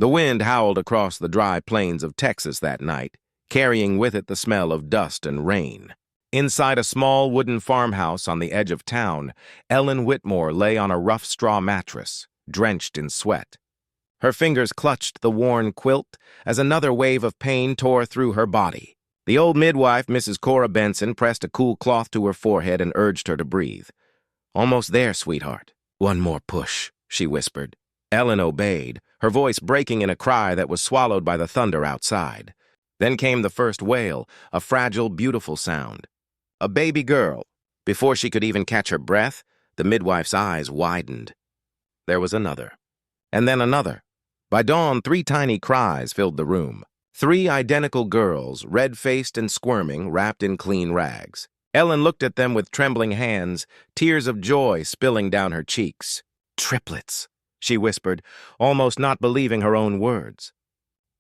The wind howled across the dry plains of Texas that night, carrying with it the smell of dust and rain. Inside a small wooden farmhouse on the edge of town, Ellen Whitmore lay on a rough straw mattress, drenched in sweat. Her fingers clutched the worn quilt as another wave of pain tore through her body. The old midwife, Mrs. Cora Benson, pressed a cool cloth to her forehead and urged her to breathe. "Almost there, sweetheart. One more push," she whispered. Ellen obeyed, her voice breaking in a cry that was swallowed by the thunder outside. Then came the first wail, a fragile, beautiful sound. A baby girl. Before she could even catch her breath, the midwife's eyes widened. There was another. And then another. By dawn, 3 tiny cries filled the room. 3 identical girls, red-faced and squirming, wrapped in clean rags. Ellen looked at them with trembling hands, tears of joy spilling down her cheeks. "Triplets," she whispered, almost not believing her own words.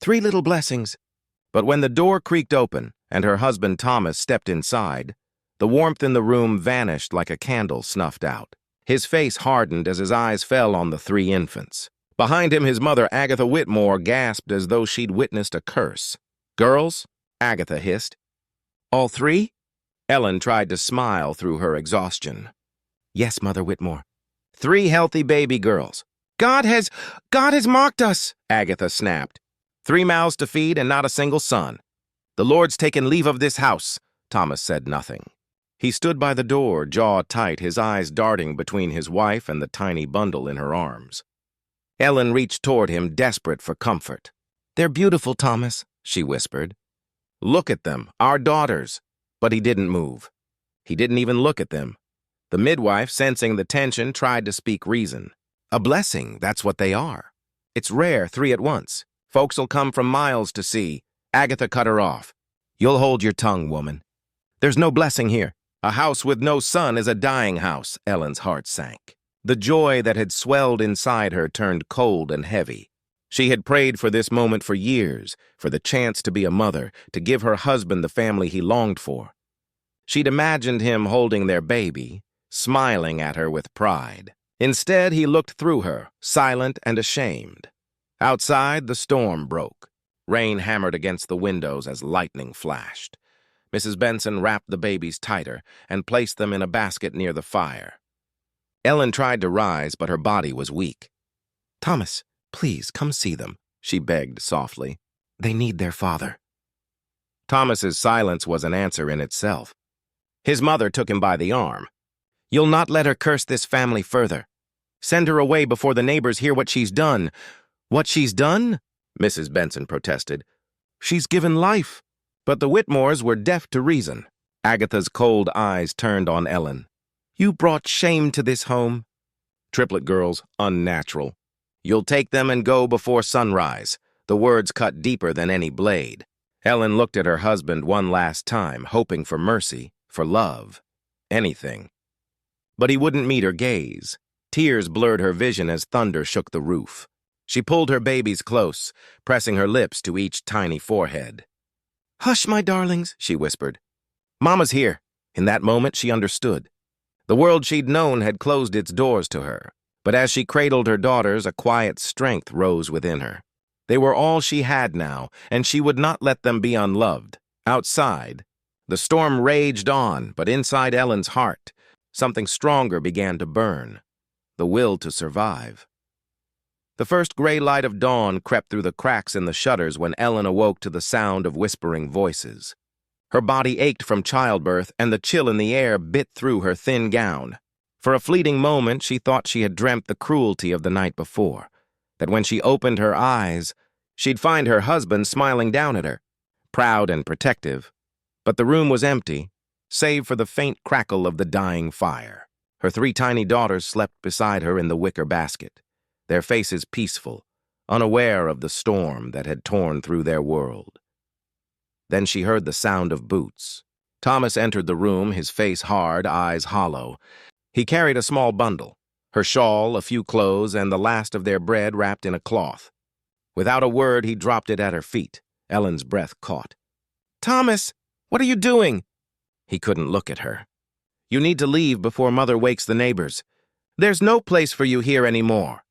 3 little blessings. But when the door creaked open and her husband Thomas stepped inside, the warmth in the room vanished like a candle snuffed out. His face hardened as his eyes fell on the 3 infants. Behind him, his mother, Agatha Whitmore, gasped as though she'd witnessed a curse. "Girls?" Agatha hissed. "All 3? Ellen tried to smile through her exhaustion. "Yes, Mother Whitmore. 3 healthy baby girls." God has mocked us," Agatha snapped. 3 mouths to feed and not a single son. "The Lord's taken leave of this house." Thomas said nothing. He stood by the door, jaw tight, his eyes darting between his wife and the tiny bundle in her arms. Ellen reached toward him, desperate for comfort. "They're beautiful, Thomas," she whispered. "Look at them, our daughters." But he didn't move. He didn't even look at them. The midwife, sensing the tension, tried to speak reason. "A blessing, that's what they are. It's rare, 3 at once. Folks'll come from miles to see." Agatha cut her off. "You'll hold your tongue, woman. There's no blessing here. A house with no son is a dying house." Ellen's heart sank. The joy that had swelled inside her turned cold and heavy. She had prayed for this moment for years, for the chance to be a mother, to give her husband the family he longed for. She'd imagined him holding their baby, smiling at her with pride. Instead, he looked through her, silent and ashamed. Outside, the storm broke. Rain hammered against the windows as lightning flashed. Mrs. Benson wrapped the babies tighter and placed them in a basket near the fire. Ellen tried to rise, but her body was weak. "Thomas, please come see them," she begged softly. "They need their father." Thomas's silence was an answer in itself. His mother took him by the arm. "You'll not let her curse this family further. Send her away before the neighbors hear what she's done." "What she's done?" Mrs. Benson protested. "She's given life." But the Whitmores were deaf to reason. Agatha's cold eyes turned on Ellen. "You brought shame to this home." "Triplet girls, unnatural. You'll take them and go before sunrise." The words cut deeper than any blade. Ellen looked at her husband one last time, hoping for mercy, for love, anything. But he wouldn't meet her gaze. Tears blurred her vision as thunder shook the roof. She pulled her babies close, pressing her lips to each tiny forehead. "Hush, my darlings," she whispered. "Mama's here." In that moment, she understood. The world she'd known had closed its doors to her. But as she cradled her daughters, a quiet strength rose within her. They were all she had now, and she would not let them be unloved. Outside, the storm raged on, but inside Ellen's heart, something stronger began to burn. The will to survive. The first gray light of dawn crept through the cracks in the shutters when Ellen awoke to the sound of whispering voices. Her body ached from childbirth, and the chill in the air bit through her thin gown. For a fleeting moment, she thought she had dreamt the cruelty of the night before, that when she opened her eyes, she'd find her husband smiling down at her, proud and protective. But the room was empty, save for the faint crackle of the dying fire. Her 3 tiny daughters slept beside her in the wicker basket, their faces peaceful, unaware of the storm that had torn through their world. Then she heard the sound of boots. Thomas entered the room, his face hard, eyes hollow. He carried a small bundle, her shawl, a few clothes, and the last of their bread wrapped in a cloth. Without a word, he dropped it at her feet. Ellen's breath caught. "Thomas, what are you doing?" He couldn't look at her. "You need to leave before Mother wakes the neighbors. There's no place for you here anymore."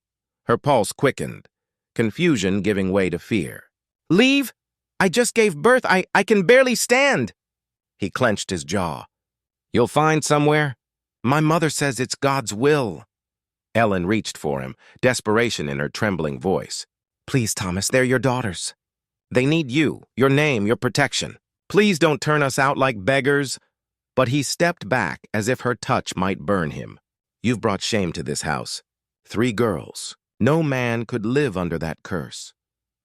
Her pulse quickened. confusion giving way to fear. "Leave? I just gave birth. I can barely stand." He clenched his jaw. "You'll find somewhere? My mother says it's God's will." Ellen reached for him, desperation in her trembling voice. "Please, Thomas, they're your daughters. They need you, your name, your protection. Please don't turn us out like beggars." But he stepped back as if her touch might burn him. "You've brought shame to this house. 3 girls. No man could live under that curse."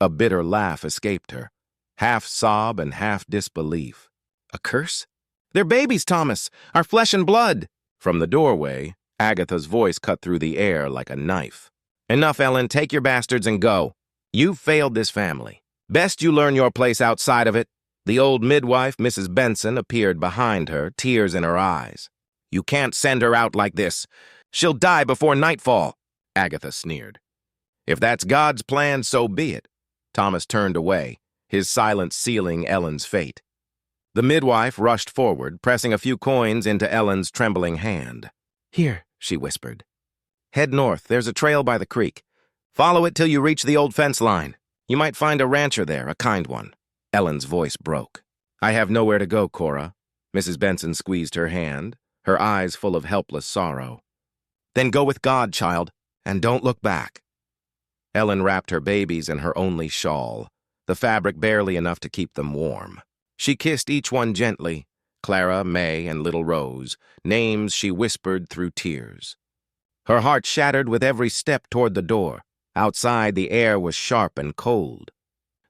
A bitter laugh escaped her, half sob and half disbelief. "A curse? They're babies, Thomas, our flesh and blood." From the doorway, Agatha's voice cut through the air like a knife. "Enough, Ellen. Take your bastards and go. You've failed this family. Best you learn your place outside of it." The old midwife, Mrs. Benson, appeared behind her, tears in her eyes. "You can't send her out like this. She'll die before nightfall," Agatha sneered. "If that's God's plan, so be it." Thomas turned away, his silence sealing Ellen's fate. The midwife rushed forward, pressing a few coins into Ellen's trembling hand. "Here," she whispered. "Head north. There's a trail by the creek. Follow it till you reach the old fence line. You might find a rancher there, a kind one." Ellen's voice broke. "I have nowhere to go, Cora." Mrs. Benson squeezed her hand, her eyes full of helpless sorrow. "Then go with God, child, and don't look back." Ellen wrapped her babies in her only shawl, the fabric barely enough to keep them warm. She kissed each one gently, Clara, May, and little Rose, names she whispered through tears. Her heart shattered with every step toward the door. Outside, the air was sharp and cold.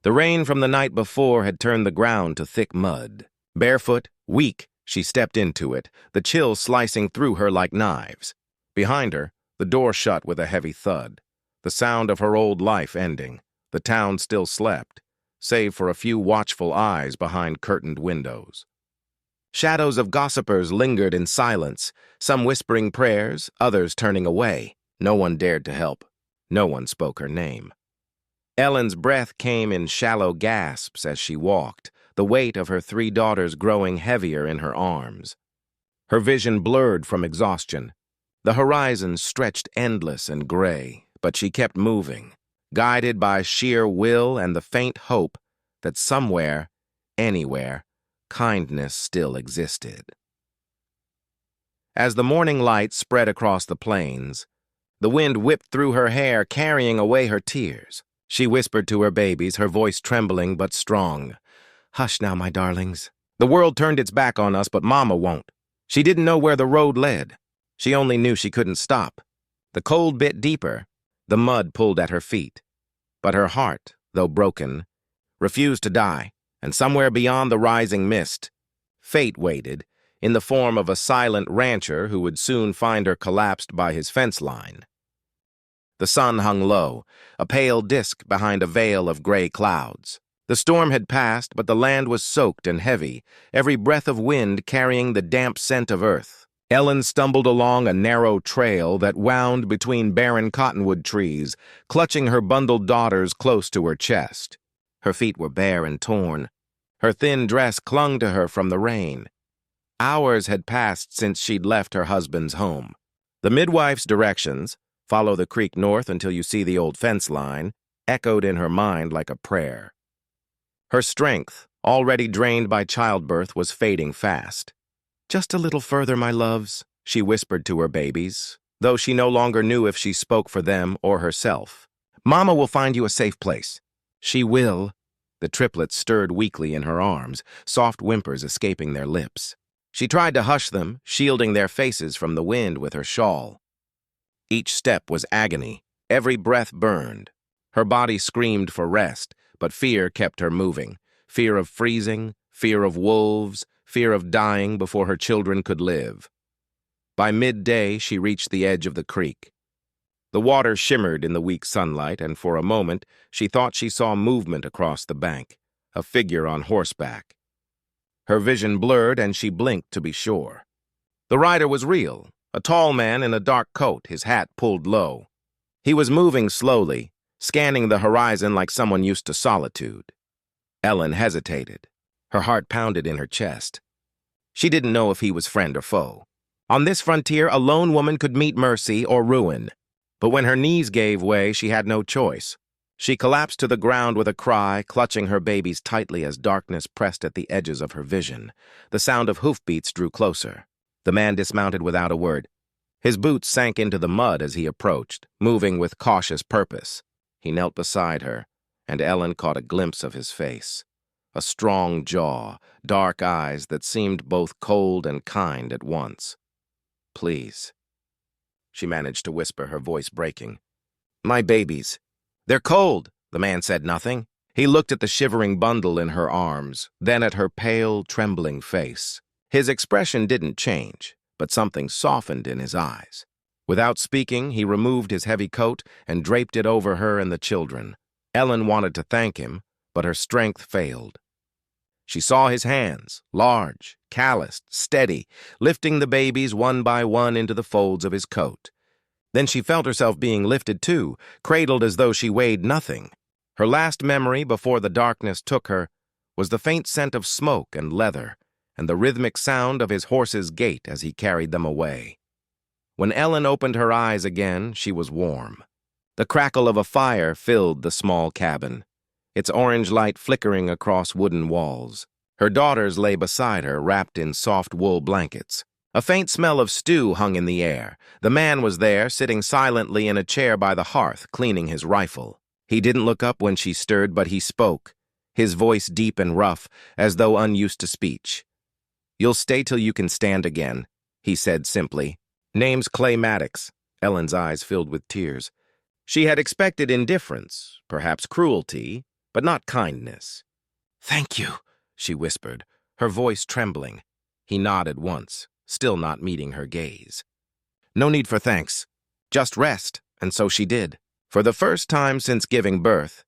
The rain from the night before had turned the ground to thick mud. Barefoot, weak, she stepped into it, the chill slicing through her like knives. Behind her, the door shut with a heavy thud, the sound of her old life ending. The town still slept, save for a few watchful eyes behind curtained windows. Shadows of gossipers lingered in silence, some whispering prayers, others turning away. No one dared to help. No one spoke her name. Ellen's breath came in shallow gasps as she walked, the weight of her 3 daughters growing heavier in her arms. Her vision blurred from exhaustion. The horizon stretched endless and gray, but she kept moving, guided by sheer will and the faint hope that somewhere, anywhere, kindness still existed. As the morning light spread across the plains, the wind whipped through her hair, carrying away her tears. She whispered to her babies, her voice trembling but strong. "Hush now, my darlings. The world turned its back on us, but Mama won't. She didn't know where the road led. She only knew she couldn't stop. The cold bit deeper. The mud pulled at her feet. But her heart, though broken, refused to die, and somewhere beyond the rising mist, fate waited, in the form of a silent rancher who would soon find her collapsed by his fence line. The sun hung low, a pale disk behind a veil of gray clouds. The storm had passed, but the land was soaked and heavy, every breath of wind carrying the damp scent of earth. Ellen stumbled along a narrow trail that wound between barren cottonwood trees, clutching her bundled daughters close to her chest. Her feet were bare and torn. Her thin dress clung to her from the rain. Hours had passed since she'd left her husband's home. The midwife's directions, "Follow the creek north until you see the old fence line," echoed in her mind like a prayer. Her strength, already drained by childbirth, was fading fast. "Just a little further, my loves," she whispered to her babies, though she no longer knew if she spoke for them or herself. "Mama will find you a safe place." "She will." The triplets stirred weakly in her arms, soft whimpers escaping their lips. She tried to hush them, shielding their faces from the wind with her shawl. Each step was agony. Every breath burned. Her body screamed for rest, but fear kept her moving. Fear of freezing, fear of wolves, fear of dying before her children could live. By midday, she reached the edge of the creek. The water shimmered in the weak sunlight, and for a moment, she thought she saw movement across the bank, a figure on horseback. Her vision blurred, and she blinked to be sure. The rider was real. A tall man in a dark coat, his hat pulled low. He was moving slowly, scanning the horizon like someone used to solitude. Ellen hesitated. Her heart pounded in her chest. She didn't know if he was friend or foe. On this frontier, a lone woman could meet mercy or ruin. But when her knees gave way, she had no choice. She collapsed to the ground with a cry, clutching her babies tightly as darkness pressed at the edges of her vision. The sound of hoofbeats drew closer. The man dismounted without a word. His boots sank into the mud as he approached, moving with cautious purpose. He knelt beside her, and Ellen caught a glimpse of his face. A strong jaw, dark eyes that seemed both cold and kind at once. "Please," she managed to whisper, her voice breaking. "My babies. They're cold." The man said nothing. He looked at the shivering bundle in her arms, then at her pale, trembling face. His expression didn't change, but something softened in his eyes. Without speaking, he removed his heavy coat and draped it over her and the children. Ellen wanted to thank him, but her strength failed. She saw his hands, large, calloused, steady, lifting the babies one by one into the folds of his coat. Then she felt herself being lifted too, cradled as though she weighed nothing. Her last memory before the darkness took her was the faint scent of smoke and leather, and the rhythmic sound of his horse's gait as he carried them away. When Ellen opened her eyes again, she was warm. The crackle of a fire filled the small cabin, its orange light flickering across wooden walls. Her daughters lay beside her, wrapped in soft wool blankets. A faint smell of stew hung in the air. The man was there, sitting silently in a chair by the hearth, cleaning his rifle. He didn't look up when she stirred, but he spoke, his voice deep and rough, as though unused to speech. "You'll stay till you can stand again," he said simply. "Name's Clay Maddox." Ellen's eyes filled with tears. She had expected indifference, perhaps cruelty, but not kindness. "Thank you," she whispered, her voice trembling. He nodded once, still not meeting her gaze. "No need for thanks. Just rest," and so she did. For the first time since giving birth,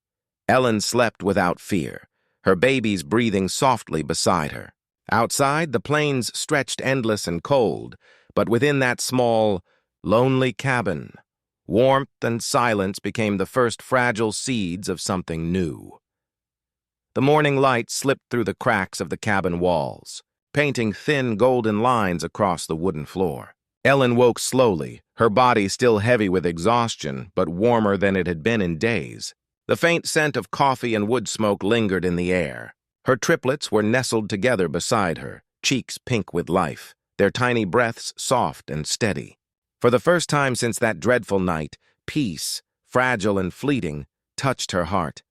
Ellen slept without fear, her babies breathing softly beside her. Outside, the plains stretched endless and cold, but within that small, lonely cabin, warmth and silence became the first fragile seeds of something new. The morning light slipped through the cracks of the cabin walls, painting thin golden lines across the wooden floor. Ellen woke slowly, her body still heavy with exhaustion, but warmer than it had been in days. The faint scent of coffee and wood smoke lingered in the air. Her triplets were nestled together beside her, cheeks pink with life, their tiny breaths soft and steady. For the first time since that dreadful night, peace, fragile and fleeting, touched her heart.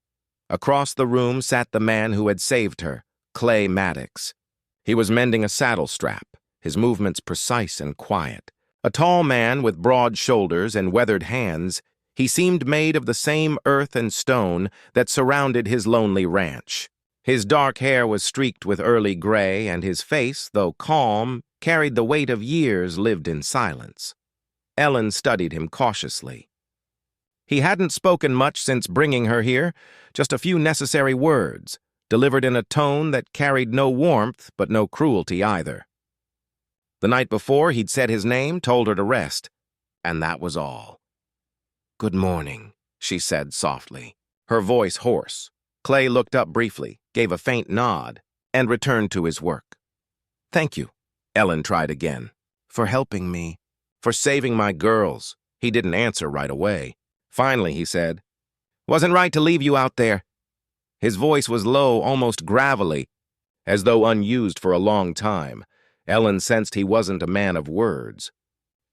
Across the room sat the man who had saved her, Clay Maddox. He was mending a saddle strap, his movements precise and quiet. A tall man with broad shoulders and weathered hands, he seemed made of the same earth and stone that surrounded his lonely ranch. His dark hair was streaked with early gray, and his face, though calm, carried the weight of years lived in silence. Ellen studied him cautiously. He hadn't spoken much since bringing her here, just a few necessary words, delivered in a tone that carried no warmth but no cruelty either. The night before, he'd said his name, told her to rest, and that was all. "Good morning," she said softly, her voice hoarse. Clay looked up briefly, gave a faint nod, and returned to his work. "Thank you," Ellen tried again, "for helping me, for saving my girls." He didn't answer right away. Finally, he said, "Wasn't right to leave you out there." His voice was low, almost gravelly, as though unused for a long time. Ellen sensed he wasn't a man of words.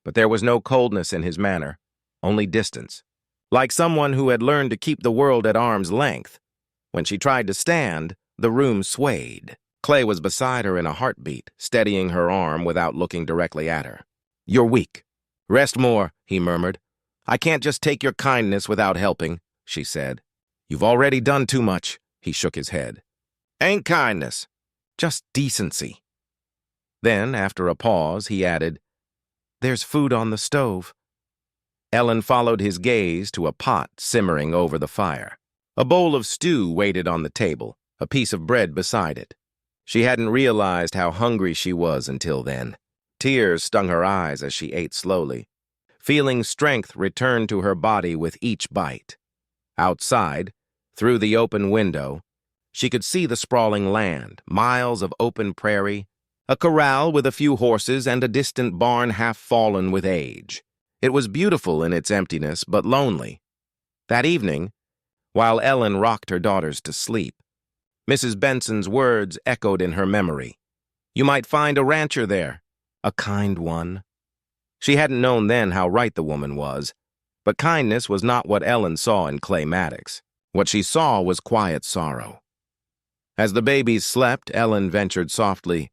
But there was no coldness in his manner, only distance, like someone who had learned to keep the world at arm's length. When she tried to stand, the room swayed. Clay was beside her in a heartbeat, steadying her arm without looking directly at her. "You're weak. Rest more," he murmured. "I can't just take your kindness without helping," she said. "You've already done too much," he shook his head. "Ain't kindness, just decency." Then, after a pause, he added, "There's food on the stove." Ellen followed his gaze to a pot simmering over the fire. A bowl of stew waited on the table, a piece of bread beside it. She hadn't realized how hungry she was until then. Tears stung her eyes as she ate slowly. Feeling strength returned to her body with each bite. Outside, through the open window, she could see the sprawling land, miles of open prairie, a corral with a few horses, and a distant barn half fallen with age. It was beautiful in its emptiness, but lonely. That evening, while Ellen rocked her daughters to sleep. Mrs. Benson's words echoed in her memory. You might find a rancher there, a kind one. She hadn't known then how right the woman was, but kindness was not what Ellen saw in Clay Maddox. What she saw was quiet sorrow. As the babies slept, Ellen ventured softly,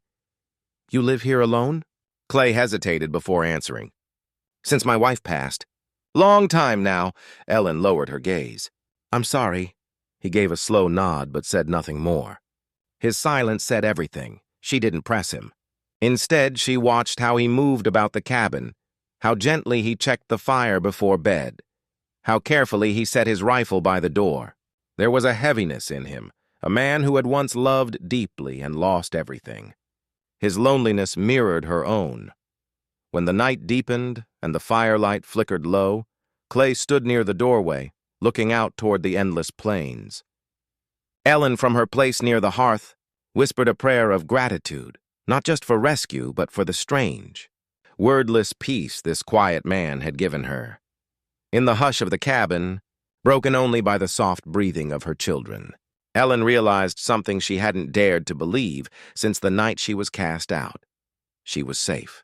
You live here alone? Clay hesitated before answering. Since my wife passed. Long time now. Ellen lowered her gaze. I'm sorry. He gave a slow nod but said nothing more. His silence said everything. She didn't press him. Instead, she watched how he moved about the cabin, how gently he checked the fire before bed, how carefully he set his rifle by the door. There was a heaviness in him, a man who had once loved deeply and lost everything. His loneliness mirrored her own. When the night deepened and the firelight flickered low, Clay stood near the doorway, looking out toward the endless plains. Ellen, from her place near the hearth, whispered a prayer of gratitude, not just for rescue, but for the strange, wordless peace this quiet man had given her. In the hush of the cabin, broken only by the soft breathing of her children, Ellen realized something she hadn't dared to believe since the night she was cast out. She was safe.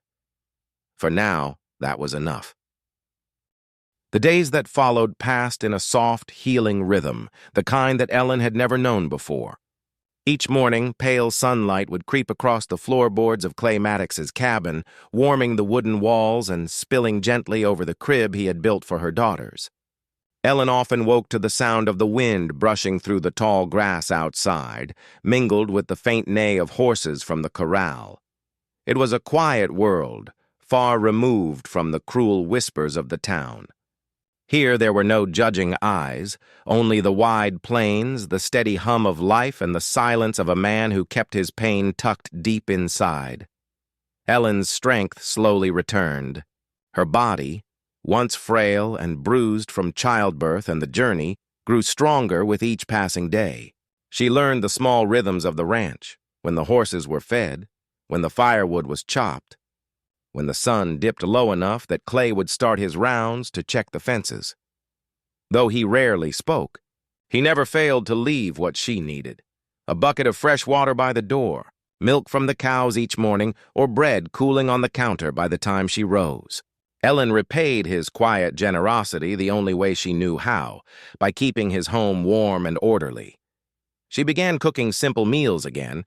For now, that was enough. The days that followed passed in a soft, healing rhythm, the kind that Ellen had never known before. Each morning, pale sunlight would creep across the floorboards of Clay Maddox's cabin, warming the wooden walls and spilling gently over the crib he had built for her daughters. Ellen often woke to the sound of the wind brushing through the tall grass outside, mingled with the faint neigh of horses from the corral. It was a quiet world, far removed from the cruel whispers of the town. Here there were no judging eyes, only the wide plains, the steady hum of life, and the silence of a man who kept his pain tucked deep inside. Ellen's strength slowly returned. Her body, once frail and bruised from childbirth and the journey, grew stronger with each passing day. She learned the small rhythms of the ranch, when the horses were fed, when the firewood was chopped, when the sun dipped low enough that Clay would start his rounds to check the fences. Though he rarely spoke, he never failed to leave what she needed: a bucket of fresh water by the door, milk from the cows each morning, or bread cooling on the counter by the time she rose. Ellen repaid his quiet generosity the only way she knew how, by keeping his home warm and orderly. She began cooking simple meals again,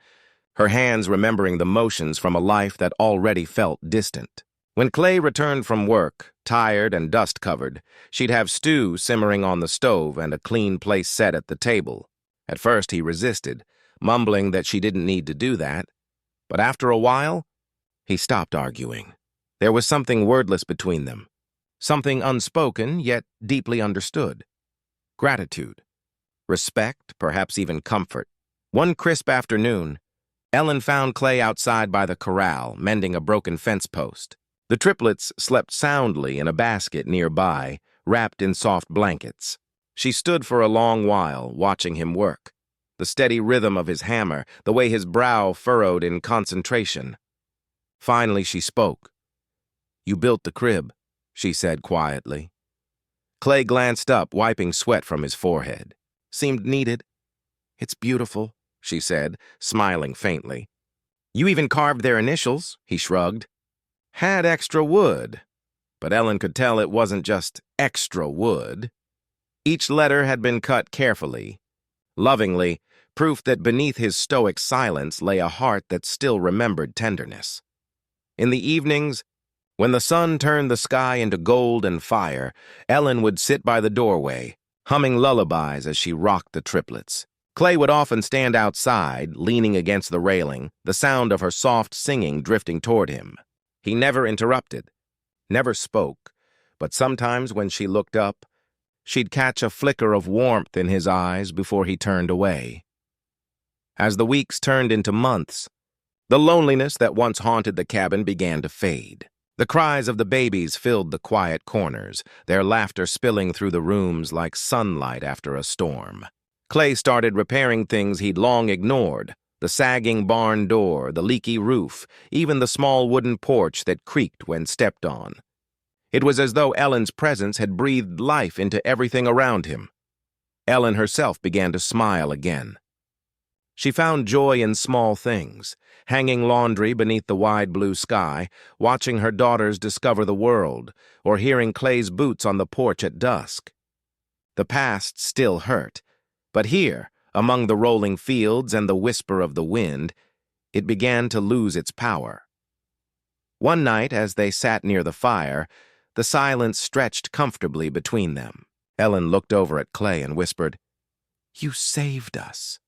her hands remembering the motions from a life that already felt distant. When Clay returned from work, tired and dust-covered, she'd have stew simmering on the stove and a clean place set at the table. At first he resisted, mumbling that she didn't need to do that, but after a while, he stopped arguing. There was something wordless between them, something unspoken yet deeply understood. Gratitude, respect, perhaps even comfort. One crisp afternoon, Ellen found Clay outside by the corral, mending a broken fence post. The triplets slept soundly in a basket nearby, wrapped in soft blankets. She stood for a long while, watching him work. The steady rhythm of his hammer, the way his brow furrowed in concentration. Finally she spoke. You built the crib, she said quietly. Clay glanced up, wiping sweat from his forehead. Seemed needed. It's beautiful, she said, smiling faintly. You even carved their initials, he shrugged. Had extra wood, but Ellen could tell it wasn't just extra wood. Each letter had been cut carefully, lovingly, proof that beneath his stoic silence lay a heart that still remembered tenderness. In the evenings, when the sun turned the sky into gold and fire, Ellen would sit by the doorway, humming lullabies as she rocked the triplets. Clay would often stand outside, leaning against the railing, the sound of her soft singing drifting toward him. He never interrupted, never spoke, but sometimes when she looked up, she'd catch a flicker of warmth in his eyes before he turned away. As the weeks turned into months, the loneliness that once haunted the cabin began to fade. The cries of the babies filled the quiet corners, their laughter spilling through the rooms like sunlight after a storm. Clay started repairing things he'd long ignored: the sagging barn door, the leaky roof, even the small wooden porch that creaked when stepped on. It was as though Ellen's presence had breathed life into everything around him. Ellen herself began to smile again. She found joy in small things, hanging laundry beneath the wide blue sky, watching her daughters discover the world, or hearing Clay's boots on the porch at dusk. The past still hurt, but here, among the rolling fields and the whisper of the wind, it began to lose its power. One night, as they sat near the fire, the silence stretched comfortably between them. Ellen looked over at Clay and whispered, "You saved us."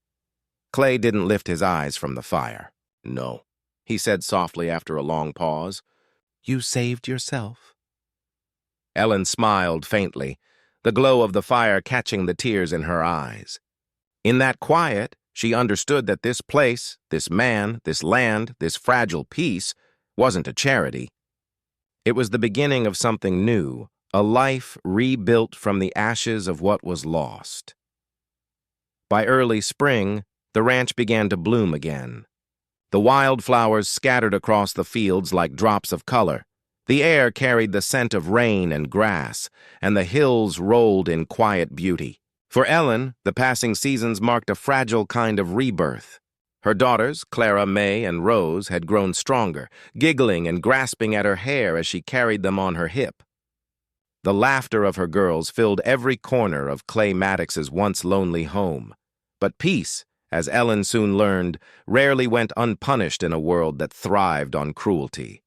Clay didn't lift his eyes from the fire. "No," he said softly after a long pause. "You saved yourself." Ellen smiled faintly, the glow of the fire catching the tears in her eyes. In that quiet, she understood that this place, this man, this land, this fragile peace, wasn't a charity. It was the beginning of something new, a life rebuilt from the ashes of what was lost. By early spring, the ranch began to bloom again. The wildflowers scattered across the fields like drops of color. The air carried the scent of rain and grass, and the hills rolled in quiet beauty. For Ellen, the passing seasons marked a fragile kind of rebirth. Her daughters, Clara, May, and Rose, had grown stronger, giggling and grasping at her hair as she carried them on her hip. The laughter of her girls filled every corner of Clay Maddox's once lonely home. But peace, as Ellen soon learned, rarely went unpunished in a world that thrived on cruelty.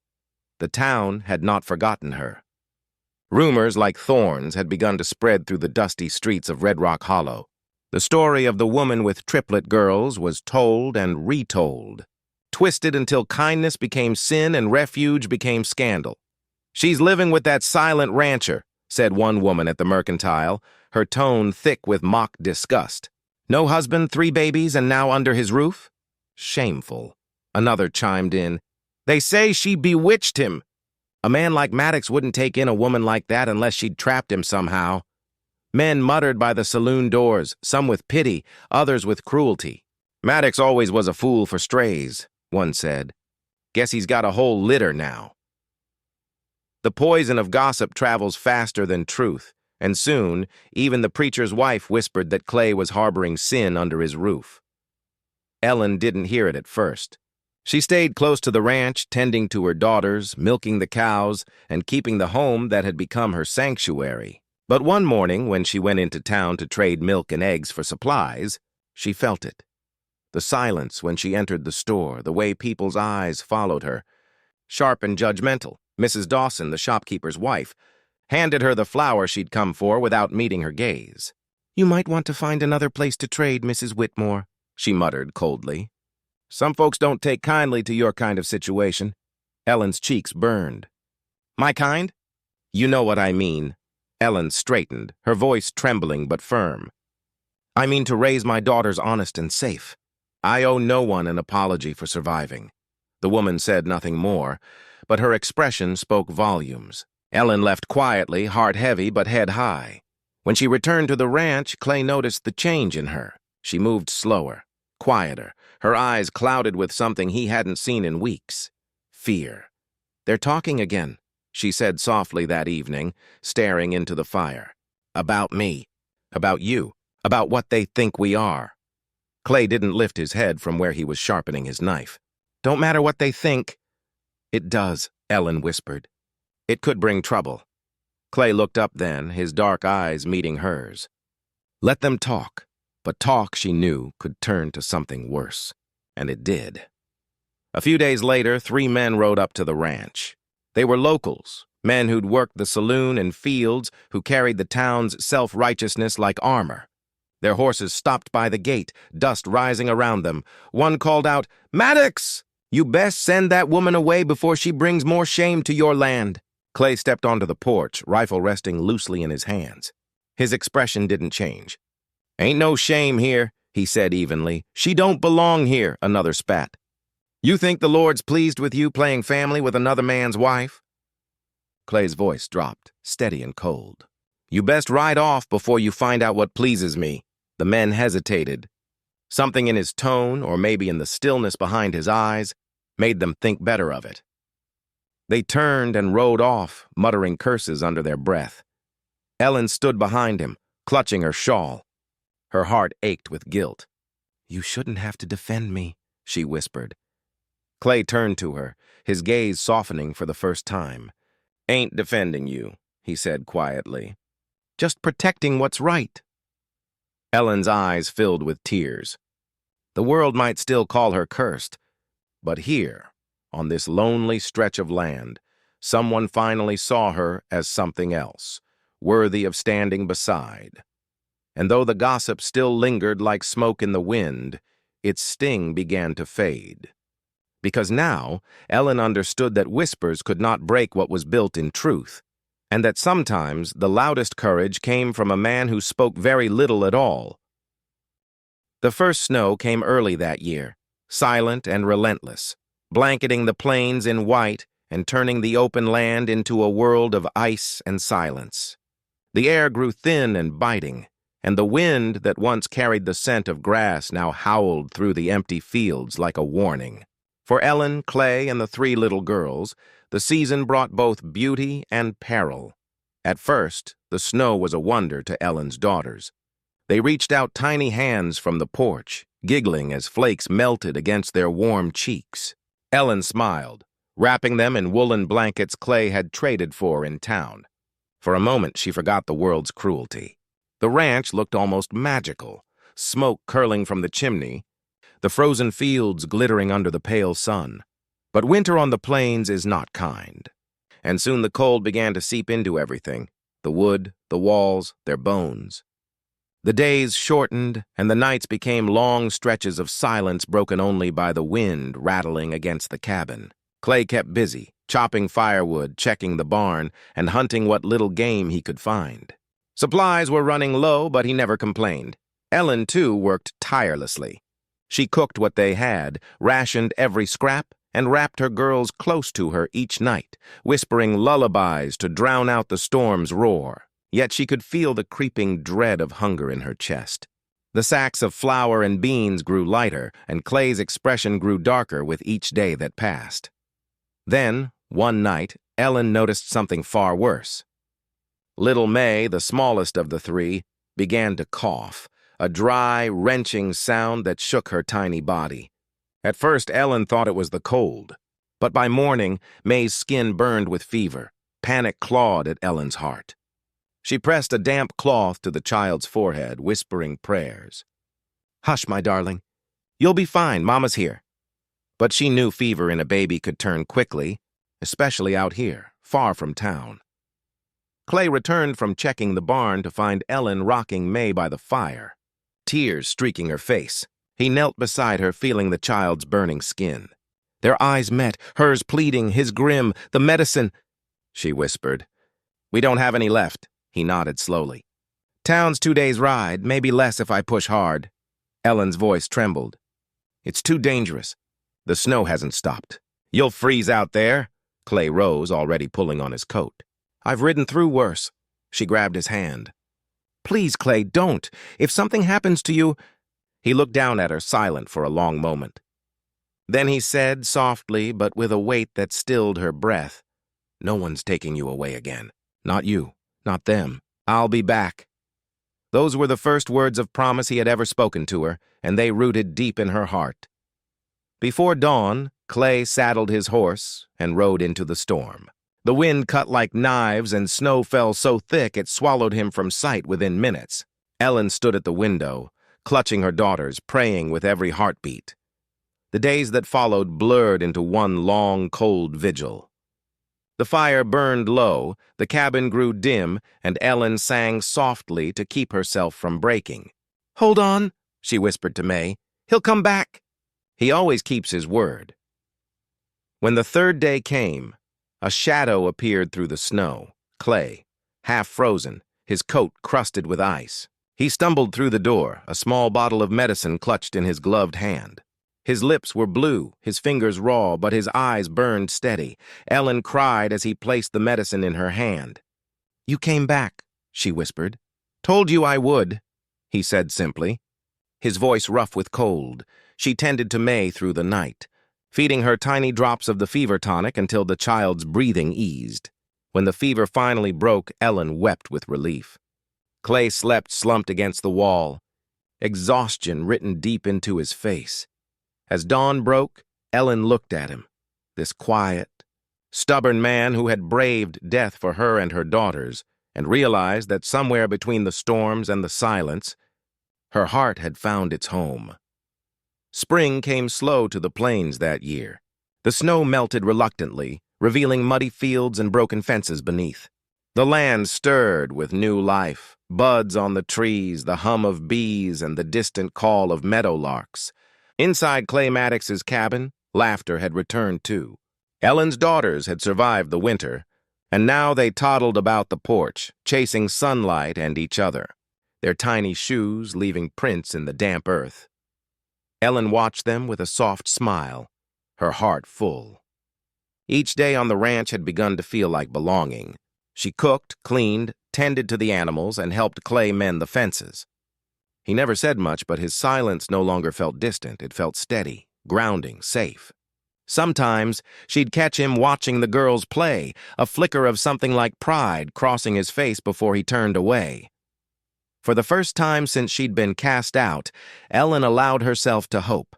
The town had not forgotten her. Rumors like thorns had begun to spread through the dusty streets of Red Rock Hollow. The story of the woman with triplet girls was told and retold, twisted until kindness became sin and refuge became scandal. "She's living with that silent rancher," said one woman at the Mercantile, her tone thick with mock disgust. "No husband, 3 babies, and now under his roof?" "Shameful," another chimed in. "They say she bewitched him. A man like Maddox wouldn't take in a woman like that unless she'd trapped him somehow." Men muttered by the saloon doors, some with pity, others with cruelty. "Maddox always was a fool for strays," one said. "Guess he's got a whole litter now." The poison of gossip travels faster than truth, and soon, even the preacher's wife whispered that Clay was harboring sin under his roof. Ellen didn't hear it at first. She stayed close to the ranch, tending to her daughters, milking the cows, and keeping the home that had become her sanctuary. But one morning, when she went into town to trade milk and eggs for supplies, she felt it. The silence when she entered the store, the way people's eyes followed her. Sharp and judgmental, Mrs. Dawson, the shopkeeper's wife, handed her the flour she'd come for without meeting her gaze. "You might want to find another place to trade, Mrs. Whitmore," she muttered coldly. "Some folks don't take kindly to your kind of situation." Ellen's cheeks burned. "My kind? You know what I mean." Ellen straightened, her voice trembling but firm. "I mean to raise my daughters honest and safe. I owe no one an apology for surviving." The woman said nothing more, but her expression spoke volumes. Ellen left quietly, heart heavy but head high. When she returned to the ranch, Clay noticed the change in her. She moved slower, quieter, her eyes clouded with something he hadn't seen in weeks. Fear. "They're talking again," she said softly that evening, staring into the fire. "About me. About you. About what they think we are." Clay didn't lift his head from where he was sharpening his knife. "Don't matter what they think." "It does," Ellen whispered. "It could bring trouble." Clay looked up then, his dark eyes meeting hers. Let them talk, but talk, she knew, could turn to something worse. And it did. A few days later, 3 men rode up to the ranch. They were locals, men who'd worked the saloon and fields, who carried the town's self-righteousness like armor. Their horses stopped by the gate, dust rising around them. One called out, "Maddox! You best send that woman away before she brings more shame to your land." Clay stepped onto the porch, rifle resting loosely in his hands. His expression didn't change. "Ain't no shame here," he said evenly. "She don't belong here," another spat. "You think the Lord's pleased with you playing family with another man's wife?" Clay's voice dropped, steady and cold. "You best ride off before you find out what pleases me." The men hesitated. Something in his tone, or maybe in the stillness behind his eyes, made them think better of it. They turned and rode off, muttering curses under their breath. Ellen stood behind him, clutching her shawl. Her heart ached with guilt. "You shouldn't have to defend me," she whispered. Clay turned to her, his gaze softening for the first time. "Ain't defending you," he said quietly. "Just protecting what's right." Ellen's eyes filled with tears. The world might still call her cursed, but here, on this lonely stretch of land, someone finally saw her as something else, worthy of standing beside. And though the gossip still lingered like smoke in the wind, its sting began to fade. Because now, Ellen understood that whispers could not break what was built in truth, and that sometimes the loudest courage came from a man who spoke very little at all. The first snow came early that year, silent and relentless, blanketing the plains in white and turning the open land into a world of ice and silence. The air grew thin and biting, and the wind that once carried the scent of grass now howled through the empty fields like a warning. For Ellen, Clay, and the three little girls, the season brought both beauty and peril. At first, the snow was a wonder to Ellen's daughters. They reached out tiny hands from the porch, giggling as flakes melted against their warm cheeks. Ellen smiled, wrapping them in woolen blankets Clay had traded for in town. For a moment, she forgot the world's cruelty. The ranch looked almost magical, smoke curling from the chimney, the frozen fields glittering under the pale sun. But winter on the plains is not kind, and soon the cold began to seep into everything, the wood, the walls, their bones. The days shortened, and the nights became long stretches of silence broken only by the wind rattling against the cabin. Clay kept busy, chopping firewood, checking the barn, and hunting what little game he could find. Supplies were running low, but he never complained. Ellen, too, worked tirelessly. She cooked what they had, rationed every scrap, and wrapped her girls close to her each night, whispering lullabies to drown out the storm's roar. Yet she could feel the creeping dread of hunger in her chest. The sacks of flour and beans grew lighter, and Clay's expression grew darker with each day that passed. Then, one night, Ellen noticed something far worse. Little May, the smallest of the three, began to cough, a dry, wrenching sound that shook her tiny body. At first, Ellen thought it was the cold, but by morning, May's skin burned with fever. Panic clawed at Ellen's heart. She pressed a damp cloth to the child's forehead, whispering prayers. "Hush, my darling. You'll be fine, Mama's here." But she knew fever in a baby could turn quickly, especially out here, far from town. Clay returned from checking the barn to find Ellen rocking May by the fire, tears streaking her face. He knelt beside her, feeling the child's burning skin. Their eyes met, hers pleading, his grim. "The medicine," she whispered. "We don't have any left," he nodded slowly. "Town's 2 days' ride, maybe less if I push hard." Ellen's voice trembled. "It's too dangerous. The snow hasn't stopped." "You'll freeze out there." Clay rose, already pulling on his coat. "I've ridden through worse." She grabbed his hand. "Please, Clay, don't. If something happens to you—" He looked down at her, silent for a long moment. Then he said, softly, but with a weight that stilled her breath, "No one's taking you away again. Not you, not them. I'll be back." Those were the first words of promise he had ever spoken to her, and they rooted deep in her heart. Before dawn, Clay saddled his horse and rode into the storm. The wind cut like knives and snow fell so thick it swallowed him from sight within minutes. Ellen stood at the window, clutching her daughters, praying with every heartbeat. The days that followed blurred into one long, cold vigil. The fire burned low, the cabin grew dim, and Ellen sang softly to keep herself from breaking. "Hold on," she whispered to May. "He'll come back." He always keeps his word. When the third day came, a shadow appeared through the snow. Clay, half frozen, his coat crusted with ice. He stumbled through the door, a small bottle of medicine clutched in his gloved hand. His lips were blue, his fingers raw, but his eyes burned steady. Ellen cried as he placed the medicine in her hand. "You came back," she whispered. "Told you I would," he said simply. His voice rough with cold. She tended to May through the night, feeding her tiny drops of the fever tonic until the child's breathing eased. When the fever finally broke, Ellen wept with relief. Clay slept slumped against the wall. exhaustion written deep into his face. As dawn broke, Ellen looked at him, this quiet, stubborn man who had braved death for her and her daughters, and realized that somewhere between the storms and the silence, her heart had found its home. Spring came slow to the plains that year. The snow melted reluctantly, revealing muddy fields and broken fences beneath. The land stirred with new life, buds on the trees, the hum of bees, and the distant call of meadowlarks. Inside Clay Maddox's cabin, laughter had returned too. Ellen's daughters had survived the winter, and now they toddled about the porch, chasing sunlight and each other, their tiny shoes leaving prints in the damp earth. Ellen watched them with a soft smile, her heart full. Each day on the ranch had begun to feel like belonging. She cooked, cleaned, tended to the animals, and helped Clay mend the fences. He never said much, but his silence no longer felt distant. It felt steady, grounding, safe. Sometimes she'd catch him watching the girls play, a flicker of something like pride crossing his face before he turned away. For the first time since she'd been cast out, Ellen allowed herself to hope.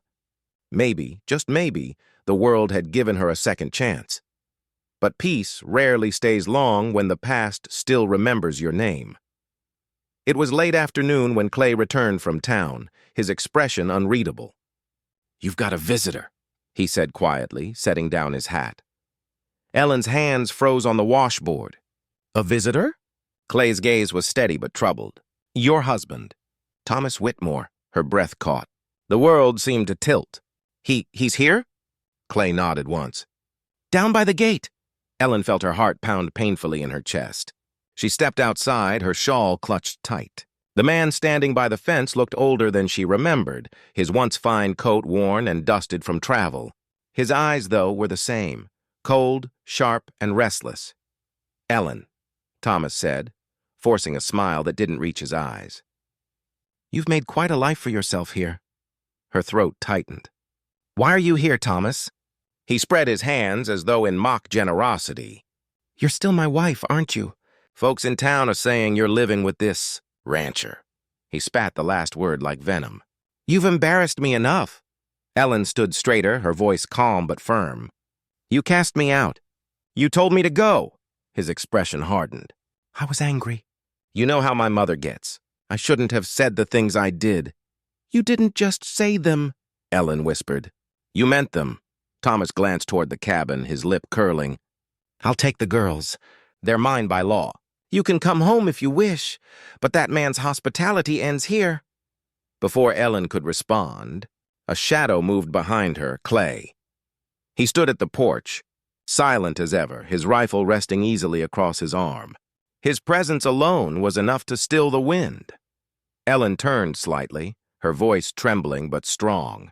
Maybe, just maybe, the world had given her a second chance. But peace rarely stays long when the past still remembers your name. It was late afternoon when Clay returned from town, his expression unreadable. "You've got a visitor," he said quietly, setting down his hat. Ellen's hands froze on the washboard. "A visitor?" Clay's gaze was steady but troubled. "Your husband, Thomas Whitmore," her breath caught. The world seemed to tilt. He's here?" Clay nodded once. "Down by the gate." Ellen felt her heart pound painfully in her chest. She stepped outside, her shawl clutched tight. The man standing by the fence looked older than she remembered, his once fine coat worn and dusted from travel. His eyes, though, were the same, cold, sharp, and restless. "Ellen," Thomas said, forcing a smile that didn't reach his eyes. "You've made quite a life for yourself here." Her throat tightened. "Why are you here, Thomas?" He spread his hands as though in mock generosity. "You're still my wife, aren't you? Folks in town are saying you're living with this rancher." He spat the last word like venom. "You've embarrassed me enough." Ellen stood straighter, her voice calm but firm. "You cast me out. You told me to go." His expression hardened. "I was angry." "You know how my mother gets. I shouldn't have said the things I did." "You didn't just say them," Ellen whispered. "You meant them." Thomas glanced toward the cabin, his lip curling. "I'll take the girls. They're mine by law. You can come home if you wish, but that man's hospitality ends here." Before Ellen could respond, a shadow moved behind her, Clay. He stood at the porch, silent as ever, his rifle resting easily across his arm. His presence alone was enough to still the wind. Ellen turned slightly, her voice trembling but strong.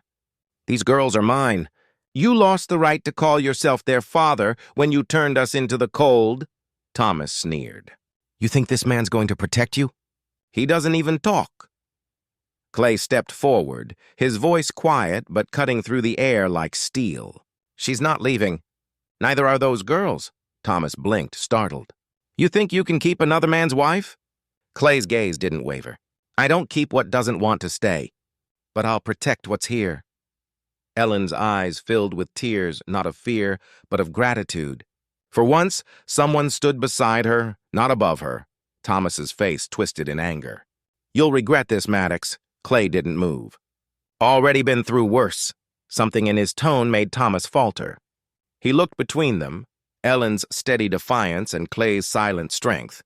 "These girls are mine. You lost the right to call yourself their father when you turned us into the cold." Thomas sneered. "You think this man's going to protect you?" "He doesn't even talk." Clay stepped forward, his voice quiet but cutting through the air like steel. "She's not leaving. Neither are those girls." Thomas blinked, startled. "You think you can keep another man's wife?" Clay's gaze didn't waver. "I don't keep what doesn't want to stay, but I'll protect what's here." Ellen's eyes filled with tears, not of fear, but of gratitude. For once, someone stood beside her, not above her. Thomas's face twisted in anger. "You'll regret this, Maddox." Clay didn't move. "Already been through worse." Something in his tone made Thomas falter. He looked between them, Ellen's steady defiance and Clay's silent strength,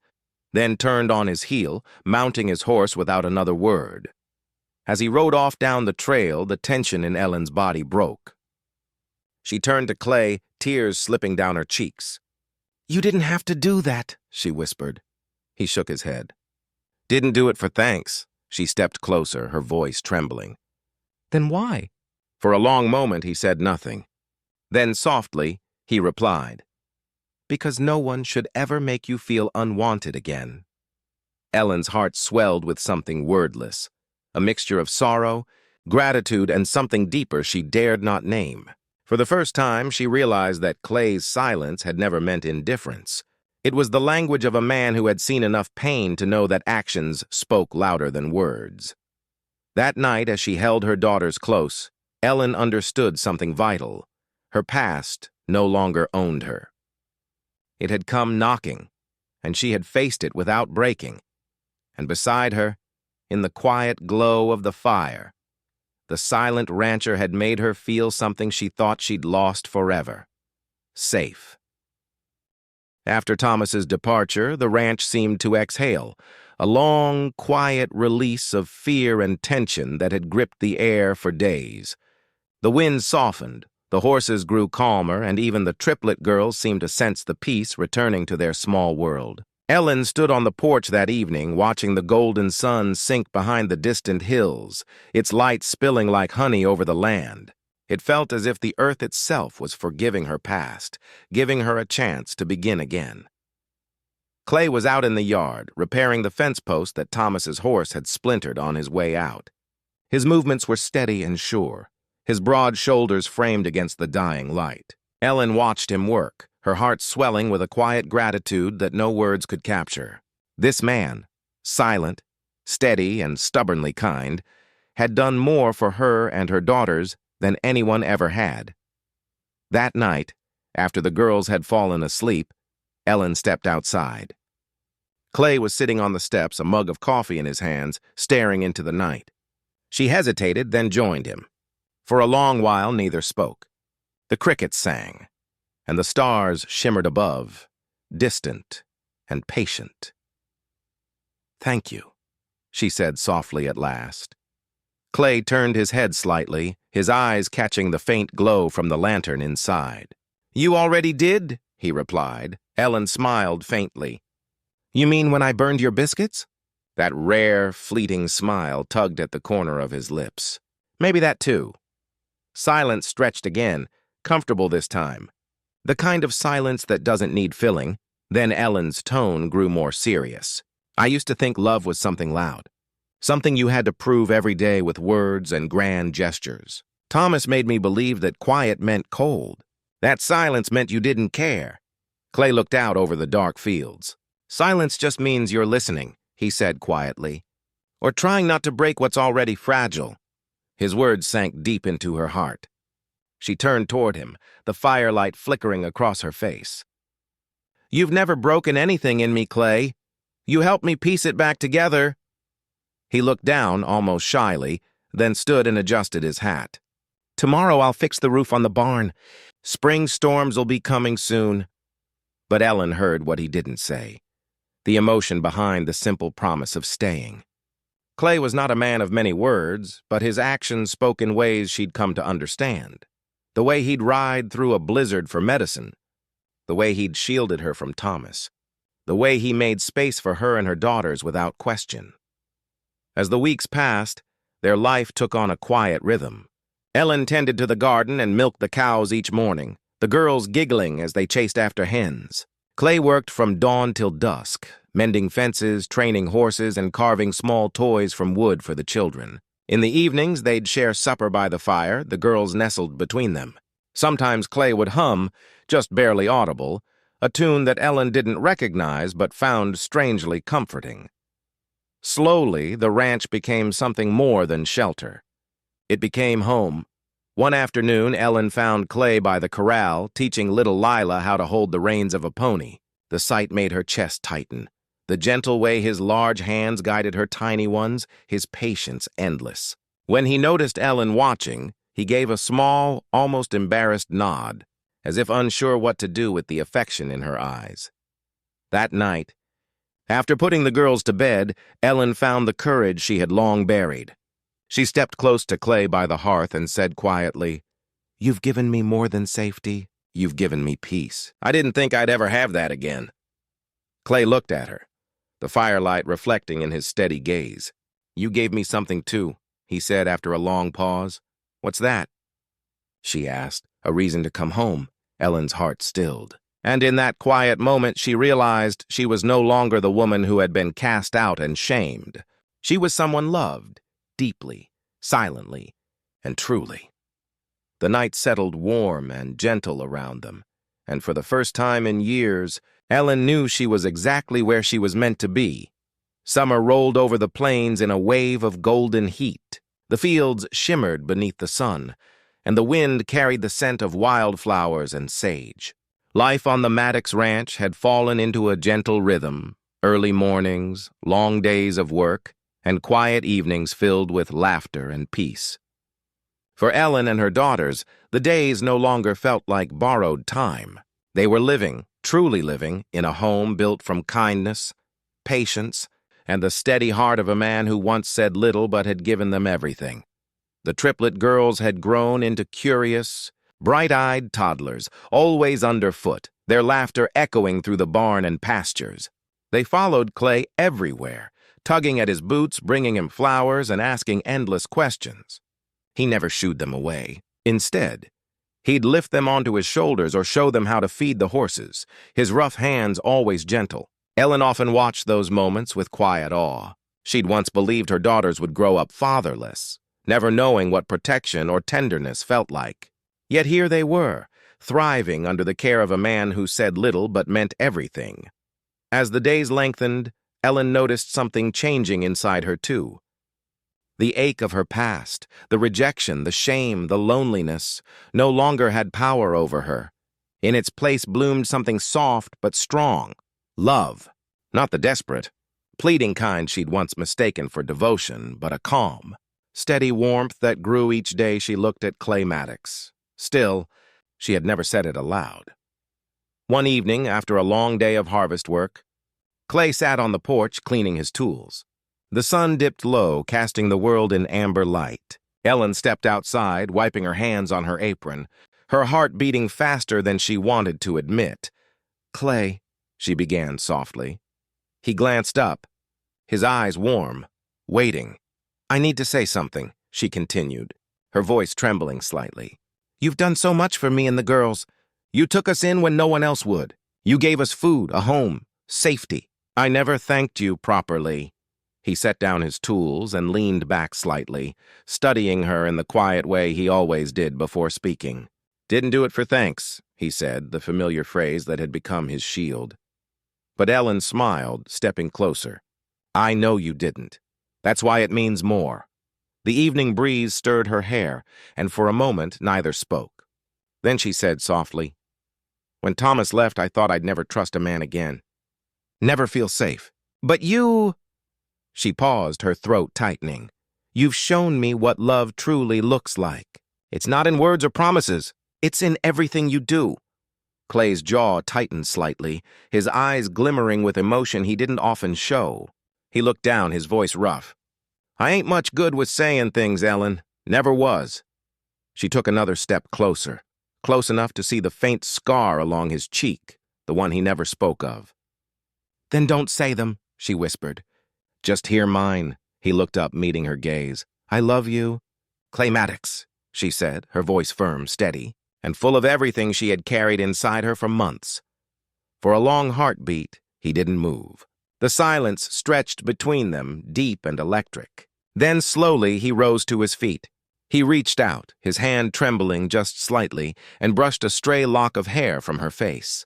then turned on his heel, mounting his horse without another word. As he rode off down the trail, the tension in Ellen's body broke. She turned to Clay, tears slipping down her cheeks. "You didn't have to do that," she whispered. He shook his head. "Didn't do it for thanks." She stepped closer, her voice trembling. "Then why?" For a long moment he said nothing. Then softly, he replied, "Because no one should ever make you feel unwanted again." Ellen's heart swelled with something wordless, a mixture of sorrow, gratitude, and something deeper she dared not name. For the first time, she realized that Clay's silence had never meant indifference. It was the language of a man who had seen enough pain to know that actions spoke louder than words. That night, as she held her daughters close, Ellen understood something vital. Her past no longer owned her. It had come knocking, and she had faced it without breaking. And beside her, in the quiet glow of the fire, the silent rancher had made her feel something she thought she'd lost forever. Safe. After Thomas's departure, the ranch seemed to exhale, a long, quiet release of fear and tension that had gripped the air for days. The wind softened, the horses grew calmer, and even the Triplet girls seemed to sense the peace returning to their small world. Ellen stood on the porch that evening, watching the golden sun sink behind the distant hills, its light spilling like honey over the land. It felt as if the earth itself was forgiving her past, giving her a chance to begin again. Clay was out in the yard, repairing the fence post that Thomas's horse had splintered on his way out. His movements were steady and sure, his broad shoulders framed against the dying light. Ellen watched him work, her heart swelling with a quiet gratitude that no words could capture. This man, silent, steady, and stubbornly kind, had done more for her and her daughters than anyone ever had. That night, after the girls had fallen asleep, Ellen stepped outside. Clay was sitting on the steps, a mug of coffee in his hands, staring into the night. She hesitated, then joined him. For a long while, neither spoke. The crickets sang, and the stars shimmered above, distant and patient. "Thank you," she said softly at last. Clay turned his head slightly, his eyes catching the faint glow from the lantern inside. "You already did?" he replied. Ellen smiled faintly. "You mean when I burned your biscuits?" That rare, fleeting smile tugged at the corner of his lips. "Maybe that too." Silence stretched again, comfortable this time. The kind of silence that doesn't need filling. Then Ellen's tone grew more serious. "I used to think love was something loud. Something you had to prove every day with words and grand gestures. Thomas made me believe that quiet meant cold. That silence meant you didn't care." Clay looked out over the dark fields. "Silence just means you're listening," he said quietly. "Or trying not to break what's already fragile." His words sank deep into her heart. She turned toward him, the firelight flickering across her face. "You've never broken anything in me, Clay. You helped me piece it back together." He looked down, almost shyly, then stood and adjusted his hat. "Tomorrow I'll fix the roof on the barn. Spring storms will be coming soon." But Ellen heard what he didn't say, the emotion behind the simple promise of staying. Clay was not a man of many words, but his actions spoke in ways she'd come to understand. The way he'd ride through a blizzard for medicine, the way he'd shielded her from Thomas, the way he made space for her and her daughters without question. As the weeks passed, their life took on a quiet rhythm. Ellen tended to the garden and milked the cows each morning, the girls giggling as they chased after hens. Clay worked from dawn till dusk, mending fences, training horses, and carving small toys from wood for the children. In the evenings, they'd share supper by the fire, the girls nestled between them. Sometimes Clay would hum, just barely audible, a tune that Ellen didn't recognize but found strangely comforting. Slowly, the ranch became something more than shelter. It became home. One afternoon, Ellen found Clay by the corral, teaching little Lila how to hold the reins of a pony. The sight made her chest tighten. The gentle way his large hands guided her tiny ones, his patience endless. When he noticed Ellen watching, he gave a small, almost embarrassed nod, as if unsure what to do with the affection in her eyes. That night, after putting the girls to bed, Ellen found the courage she had long buried. She stepped close to Clay by the hearth and said quietly, "You've given me more than safety. You've given me peace. I didn't think I'd ever have that again." Clay looked at her, the firelight reflecting in his steady gaze. "You gave me something too," he said after a long pause. "What's that?" she asked. "A reason to come home." Ellen's heart stilled. And in that quiet moment, she realized she was no longer the woman who had been cast out and shamed. She was someone loved, deeply, silently, and truly. The night settled warm and gentle around them, and for the first time in years, Ellen knew she was exactly where she was meant to be. Summer rolled over the plains in a wave of golden heat. The fields shimmered beneath the sun, and the wind carried the scent of wildflowers and sage. Life on the Maddox Ranch had fallen into a gentle rhythm, early mornings, long days of work, and quiet evenings filled with laughter and peace. For Ellen and her daughters, the days no longer felt like borrowed time. They were living, truly living, in a home built from kindness, patience, and the steady heart of a man who once said little but had given them everything. The Triplet girls had grown into curious, bright-eyed toddlers, always underfoot, their laughter echoing through the barn and pastures. They followed Clay everywhere, tugging at his boots, bringing him flowers, and asking endless questions. He never shooed them away. Instead, he'd lift them onto his shoulders or show them how to feed the horses, his rough hands always gentle. Ellen often watched those moments with quiet awe. She'd once believed her daughters would grow up fatherless, never knowing what protection or tenderness felt like. Yet here they were, thriving under the care of a man who said little but meant everything. As the days lengthened, Ellen noticed something changing inside her too. The ache of her past, the rejection, the shame, the loneliness, no longer had power over her. In its place bloomed something soft but strong. Love. Not the desperate, pleading kind she'd once mistaken for devotion, but a calm, steady warmth that grew each day she looked at Clay Maddox. Still, she had never said it aloud. One evening, after a long day of harvest work, Clay sat on the porch cleaning his tools. The sun dipped low, casting the world in amber light. Ellen stepped outside, wiping her hands on her apron, her heart beating faster than she wanted to admit. "Clay," she began softly. He glanced up, his eyes warm, waiting. "I need to say something," she continued, her voice trembling slightly. "You've done so much for me and the girls. You took us in when no one else would. You gave us food, a home, safety. I never thanked you properly." He set down his tools and leaned back slightly, studying her in the quiet way he always did before speaking. "Didn't do it for thanks," he said, the familiar phrase that had become his shield. But Ellen smiled, stepping closer. "I know you didn't. That's why it means more." The evening breeze stirred her hair, and for a moment neither spoke. Then she said softly, "When Thomas left, I thought I'd never trust a man again. Never feel safe. But you—" She paused, her throat tightening. "You've shown me what love truly looks like. It's not in words or promises. It's in everything you do." Clay's jaw tightened slightly, his eyes glimmering with emotion he didn't often show. He looked down, his voice rough. "I ain't much good with saying things, Ellen. Never was." She took another step closer, close enough to see the faint scar along his cheek, the one he never spoke of. "Then don't say them," she whispered. "Just hear mine." He looked up, meeting her gaze. "I love you." "Clay Maddox," she said, her voice firm, steady, and full of everything she had carried inside her for months. For a long heartbeat, he didn't move. The silence stretched between them, deep and electric. Then slowly he rose to his feet. He reached out, his hand trembling just slightly, and brushed a stray lock of hair from her face.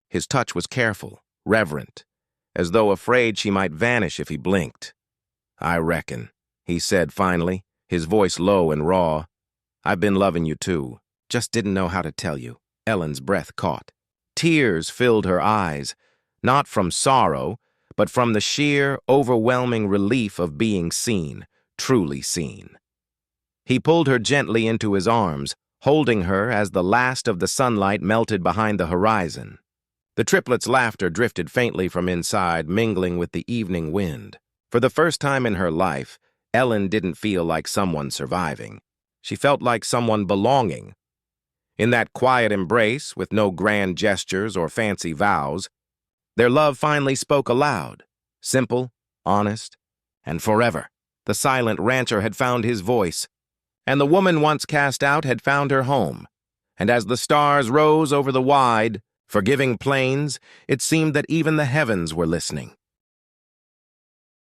His touch was careful, reverent, as though afraid she might vanish if he blinked. "I reckon," he said finally, his voice low and raw. "I've been loving you too. Just didn't know how to tell you." Ellen's breath caught. Tears filled her eyes, not from sorrow, but from the sheer, overwhelming relief of being seen, truly seen. He pulled her gently into his arms, holding her as the last of the sunlight melted behind the horizon. The triplets' laughter drifted faintly from inside, mingling with the evening wind. For the first time in her life, Ellen didn't feel like someone surviving. She felt like someone belonging. In that quiet embrace, with no grand gestures or fancy vows, their love finally spoke aloud, simple, honest, and forever. The silent rancher had found his voice, and the woman once cast out had found her home. And as the stars rose over the wide, forgiving plains, it seemed that even the heavens were listening.